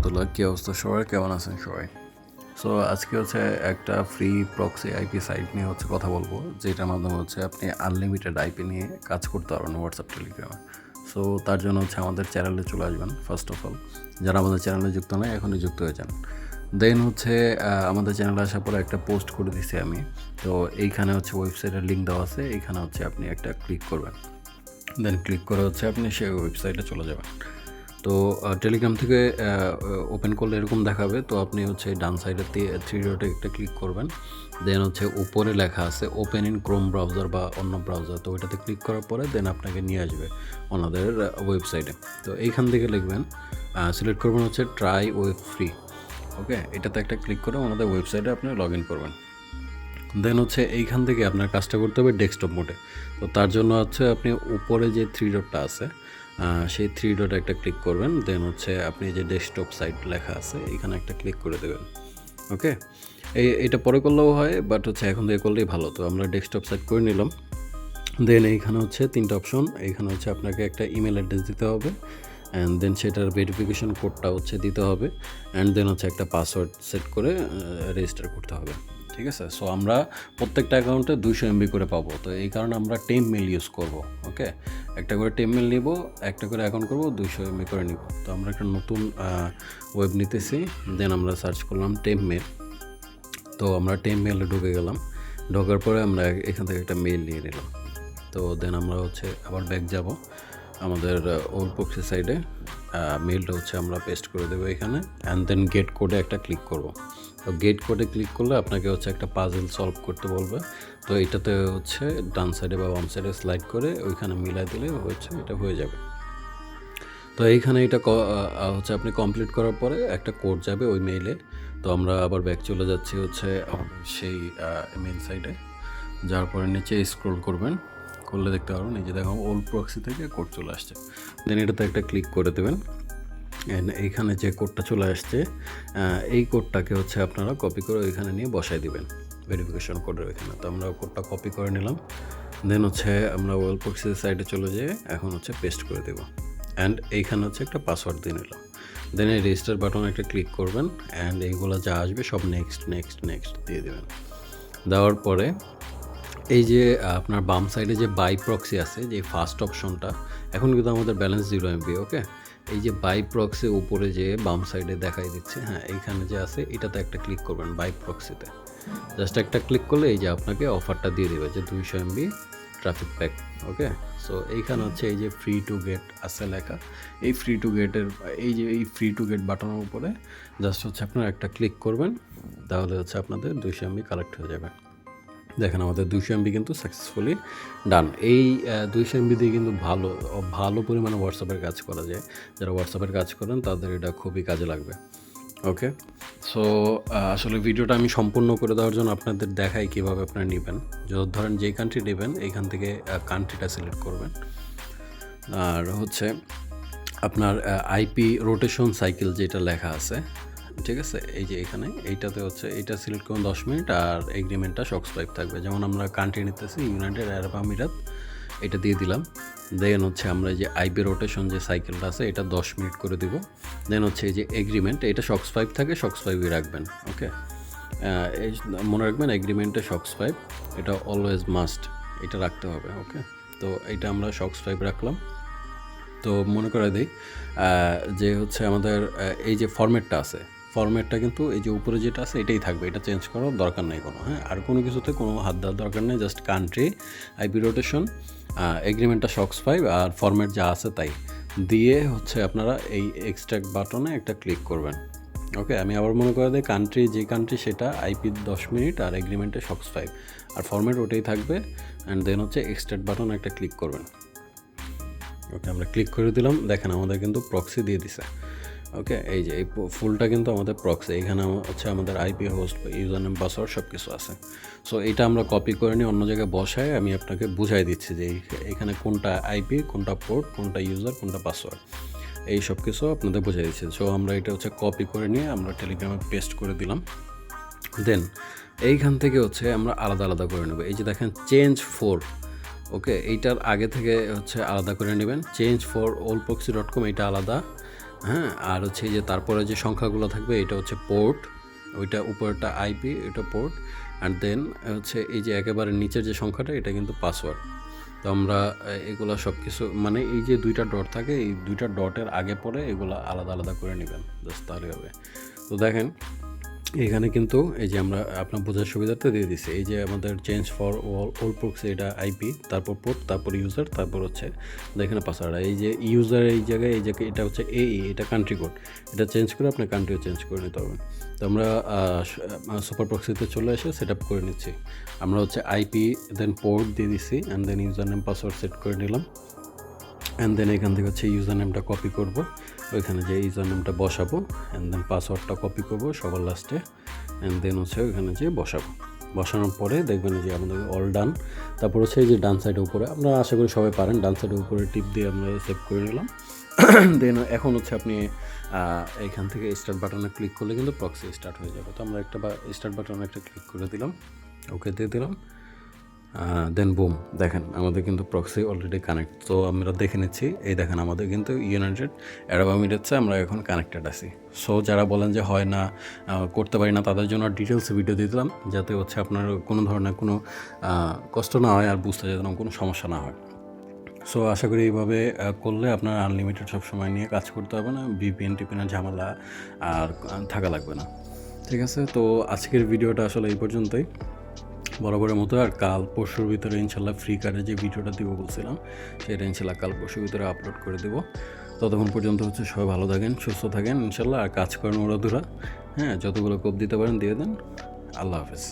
রহমতুল্লাহ। কী অবস্থা সবাই, কেমন আছেন সবাই? সো আজকে হচ্ছে একটা ফ্রি প্রক্সি আইপি সাইট নিয়ে কথা বলবো, যেটার মাধ্যমে আপনি আনলিমিটেড আইপি নিয়ে কাজ করতে পারবেন হোয়াটসঅ্যাপ টেলিগ্রামে। সো তার জন্য আমাদের চ্যানেলে চলে আসবেন। ফার্স্ট অফ অল, যারা আমাদের চ্যানেলে যুক্ত নয় এখনই যুক্ত হয়ে যান। দেন আমাদের চ্যানেলে আসার পরে একটা পোস্ট করে দিছি আমি। তো এইখানে ওয়েবসাইটের লিঙ্ক দেওয়া আছে, এইখানে আপনি একটা ক্লিক করবেন। দেন ক্লিক করে আপনি সেই ওয়েবসাইটে চলে যাবেন। তো টেলিগ্রাম থেকে ওপেন করলে এরকম দেখাবে। তো আপনি ডান সাইডে থ্রি ডটে একটা ক্লিক করবেন। দেন উপরে লেখা আছে ওপেন ইন ক্রোম ব্রাউজার বা অন্য ব্রাউজার। তো ওইটাতে ক্লিক করার পরে দেন আপনাকে নিয়ে আসবে ওনাদের ওয়েবসাইটে। তো এইখান থেকে লিখবেন, সিলেক্ট করবেন ট্রাই ওয়েব ফ্রি। ওকে, এটাতে একটা ক্লিক করে ওনাদের ওয়েবসাইটে আপনি লগ ইন করবেন। দেন এইখান থেকে আপনার কাজটা করতে হবে ডেস্কটপ মোডে। তো তার জন্য আপনি উপরে যে থ্রি ডটটা আছে সেই থ্রি ডটে একটা ক্লিক করবেন। দেন আপনি যে ডেস্কটপ সাইট লেখা আছে এখানে একটা ক্লিক করে দেবেন। ওকে, এটা পরে করলেও হয়, বাট এখন থেকে করলেই ভালো। তো আমরা ডেস্কটপ সাইট করে নিলাম। দেন এইখানে তিনটা অপশন। এইখানে আপনাকে একটা ইমেল অ্যাড্রেস দিতে হবে, অ্যান্ড দেন সেটার ভেরিফিকেশন কোডটা দিতে হবে, অ্যান্ড দেন একটা পাসওয়ার্ড সেট করে রেজিস্টার করতে হবে। ঠিক আছে। সো আমরা প্রত্যেকটা অ্যাকাউন্টে 200 MB করে পাবো। তো এই কারণে আমরা টেম্প মেল ইউজ করব। ওকে, একটা করে টেম্প মেল নিব, একটা করে অ্যাকাউন্ট করব, 200 MB করে নিব। তো আমরা একটা নতুন ওয়েব নিতেছি। দেন আমরা সার্চ করলাম টেম্প মেল। তো আমরা টেম্প মেলে ঢুকে গেলাম। ঢোকার পরে আমরা এখান থেকে একটা মেল নিয়ে নিলাম। তো দেন আমরা আবার ব্যাক যাব আমাদের ওল্ড প্রক্সি সাইডে। মেলটা আমরা পেস্ট করে দেবো এখানে, অ্যান্ড দেন গেট কোডে একটা ক্লিক করব। তো গেট কোডে ক্লিক করলে আপনাকে একটা পাজল সলভ করতে বলবে। তো এটাতে ডান সাইডে বা বাম সাইডে স্লাইড করে ওইখানে মিলাই দিলে এটা হয়ে যাবে। তো এইখানে এটা আপনি কমপ্লিট করার পরে একটা কোড যাবে ওই মেইলে। তো আমরা আবার ব্যাক চলে যাচ্ছি সেই মেইল সাইডে। যার পরে নিচে স্ক্রল করবেন, করলে দেখতে পারবেন এই যে দেখো ওল্ড প্রক্সি থেকে কোড চলে আসছে। দেন এটাতে একটা ক্লিক করে দেবেন, অ্যান্ড এইখানে যে কোডটা চলে আসছে এই কোডটাকে আপনারা কপি করে ওইখানে নিয়ে বসাই দিবেন ভেরিফিকেশন কোডের ওইখানে। তো আমরা কোডটা কপি করে নিলাম। দেন আমরা ওয়েল প্রক্সির সাইডে চলে যেয়ে এখন পেস্ট করে দেব, অ্যান্ড এইখানে একটা পাসওয়ার্ড দিয়ে নিলাম। দেন এই রেজিস্টার বাটনে একটা ক্লিক করবেন, অ্যান্ড এইগুলো যা আসবে সব নেক্সট নেক্সট নেক্সট দিয়ে দেবেন। দেওয়ার পরে এই যে আপনার বাম সাইডে যে বাই প্রক্সি আছে, যে ফার্স্ট অপশনটা, এখন কিন্তু আমাদের ব্যালেন্স 0 MB। ওকে, এই যে বাই প্রক্সি উপরে যে বাম সাইডে দেখাই দিচ্ছে, হ্যাঁ এইখানে যে আছে এটাতে একটা ক্লিক করবেন। বাই প্রক্সিতে জাস্ট একটা ক্লিক করলে এই যে আপনাকে অফারটা দিয়ে দেবে যে 200 MB ট্রাফিক প্যাক। ওকে, সো এইখানে এই যে ফ্রি টু গেট আছে লেখা, এই ফ্রি টু গেটের এই ফ্রি টু গেট বাটনের উপরে জাস্ট আপনারা একটা ক্লিক করবেন, তাহলে আপনাদের 200 MB কালেক্ট হয়ে যাবে। দেখেন আমাদের 200 MB কিন্তু সাকসেসফুলি ডান। এই 200 MB দিয়ে কিন্তু ভালো পরিমাণে হোয়াটসঅ্যাপের কাজ করা যায়। যারা হোয়াটসঅ্যাপের কাজ করেন তাদের এটা খুবই কাজে লাগবে। ওকে, সো আসলে ভিডিওটা আমি সম্পূর্ণ করে দেওয়ার জন্য আপনাদের দেখাই কীভাবে আপনারা নেবেন। যদি ধরেন যেই কান্ট্রি নেবেন এইখান থেকে কান্ট্রিটা সিলেক্ট করবেন, আর আপনার আইপি রোটেশন সাইকেল যেটা লেখা আছে, ঠিক আছে, এই যে এখানে এইটাতে এইটা সিলেক্ট করুন 10 মিনিট, আর এগ্রিমেন্টটা সক্সপাইপ থাকবে। যেমন আমরা কান্ট্রি নিতেছি ইউনাইটেড আরব আমিরাত, এটা দিয়ে দিলাম। দেন আমরা যে আইপি রোটেশন যে সাইকেলটা আছে এটা 10 মিনিট করে দিব। দেন এই যে এগ্রিমেন্ট, এটা সক্সপাইপ থাকে, সক্সপাইপই রাখবেন। ওকে, এই মনে রাখবেন এগ্রিমেন্টে সক্সপাইপ, এটা অলওয়েজ মাস্ট, এটা রাখতে হবে। ওকে, তো এইটা আমরা সক্সপাইপ রাখলাম। তো মনে করে দিই যে আমাদের এই যে ফরম্যাটটা আছে, ফরম্যাটটা কিন্তু এই যে উপরে যেটা আছে এটাই থাকবে, এটা চেঞ্জ করার দরকার নেই কোনো। হ্যাঁ, আর কোনো কিছুতে কোনো হাত দেওয়ার দরকার নেই। জাস্ট কান্ট্রি, আইপি রোটেশন, এগ্রিমেন্টটা সক্সপাইপ, আর ফরম্যাট যা আছে তাই দিয়ে আপনারা এই এক্সট্রাক্ট বাটনে একটা ক্লিক করবেন। ওকে, আমি আবার মনে করে দিই কান্ট্রি, যে কান্ট্রি সেটা আইপি 10 মিনিট, আর এগ্রিমেন্টে সক্সপাইপ, আর ফরম্যাট ওটাই থাকবে। অ্যান্ড দেন এক্সট্রাক্ট বাটন একটা ক্লিক করবেন। ওকে, আমরা ক্লিক করে দিলাম। দেখেন আমাদের কিন্তু প্রক্সি দিয়ে দিছে। ওকে, এই যে এই ফুলটা কিন্তু আমাদের প্রক্সি, এখানে আমাদের IP host, user name, password সব কিছু আছে। সো এটা আমরা কপি করে নিয়ে অন্য জায়গায় বসায় আমি আপনাকে বুঝাই দিচ্ছি যে এখানে কোনটা আইপি, কোনটা পোর্ট, কোনটা ইউজার, কোনটা পাসওয়ার্ড, এই সব কিছু আপনাদের বুঝাই দিচ্ছি। সো আমরা এটা কপি করে নিয়ে আমরা টেলিগ্রামে পেস্ট করে দিলাম। দেন এইখান থেকে আমরা আলাদা আলাদা করে নেব। এই যে দেখেন চেঞ্জ 4, ওকে, এইটার আগে থেকে আলাদা করে নেবেন। চেঞ্জ ফর ওল্ডপ্রক্সি.com, এটা আলাদা। হ্যাঁ, আর হচ্ছে এই যে তারপরে যে সংখ্যাগুলো থাকবে এটা হচ্ছে পোর্ট, ওইটা উপরেরটা আইপি, এটা পোর্ট, অ্যান্ড দেন হচ্ছে এই যে একেবারে নিচের যে সংখ্যাটা এটা কিন্তু পাসওয়ার্ড। তো আমরা এগুলো সব কিছু মানে এই যে 2টা ডট থাকে, এই 2টা ডটের আগে পরে এগুলো আলাদা আলাদা করে নেবেন, জাস্ট তাহলে হবে। তো দেখেন এখানে কিন্তু এই যে আমরা আপনার বোঝার সুবিধার্থে দিয়ে দিচ্ছি, এই যে আমাদের চেঞ্জ ফর অল প্রক্সি এটা আইপি, তারপর পোর্ট, তারপর ইউজার, তারপর হচ্ছে এখানে পাসওয়ার্ড। এই যে ইউজার এই জায়গায় এই জায়গায় এটা হচ্ছে এটা কান্ট্রি কোড, এটা চেঞ্জ করে আপনি কান্ট্রিও চেঞ্জ করে নিতে পারবেন। তো আমরা সুপার প্রক্সিতে চলে এসে সেট আপ করে নিচ্ছি। আমরা হচ্ছে আইপি দেন পোর্ট দিয়ে দিচ্ছি, and then user name password set করে নিলাম, অ্যান্ড দেন এখান থেকে হচ্ছে ইউজার নেমটা কপি করবো, ওইখানে যে ইউজার নেমটা বসাবো, অ্যান্ড দেন পাসওয়ার্ডটা কপি করবো সবার লাস্টে, অ্যান্ড দেন হচ্ছে ওইখানে যে বসাবো। বসানোর পরে দেখবেন যে আমাদের অল ডান। তারপর হচ্ছে এই যে ডান সাইডের উপরে, আপনারা আশা করি সবাই পারেন, ডান সাইডের উপরে টিপ দিয়ে আমরা সেভ করে নিলাম। দেন এখন হচ্ছে আপনি এখান থেকে স্টার্ট বাটনে ক্লিক করলে কিন্তু প্রক্সি স্টার্ট হয়ে যাবে। তো আমরা স্টার্ট বাটনে একটা ক্লিক করে দিলাম, ওকে দিয়ে দিলাম, দেন বুম, দেখেন আমাদের কিন্তু প্রক্সি অলরেডি কানেক্ট। তো আমরা দেখে নিচ্ছি, এই দেখেন আমাদের কিন্তু ইউনাইটেড আরব এমিরেটসে আমরা এখন কানেক্টেড আছি। সো যারা বলেন যে হয় না করতে পারি না, তাদের জন্য ডিটেলস ভিডিও দিয়ে দিলাম, যাতে হচ্ছে আপনার কোনো ধরনের কোনো কষ্ট না হয় আর বুঝতে যেন কোনো সমস্যা না হয়। সো আশা করি এইভাবে করলে আপনার আনলিমিটেড সব সময় নিয়ে কাজ করতে হবে না, ভিপিএন টিপিএনের ঝামেলা আর থাকা লাগবে না। ঠিক আছে, তো আজকের ভিডিওটা আসলে এই পর্যন্তই, বরাবরের মতো। আর কাল পরশুর ভিতরে ইনশাল্লাহ ফ্রি কার্ডে যে ভিডিওটা দিব বলছিলাম, সেটা ইনশাল্লাহ কাল পরশুর ভিতরে আপলোড করে দেবো। ততক্ষণ পর্যন্ত হচ্ছে সবাই ভালো থাকেন, সুস্থ থাকেন ইনশাল্লাহ, আর কাজ করেন ওরা ধরা। হ্যাঁ, যতগুলো কোপ দিতে পারেন দিয়ে দেন। আল্লাহ হাফেজ।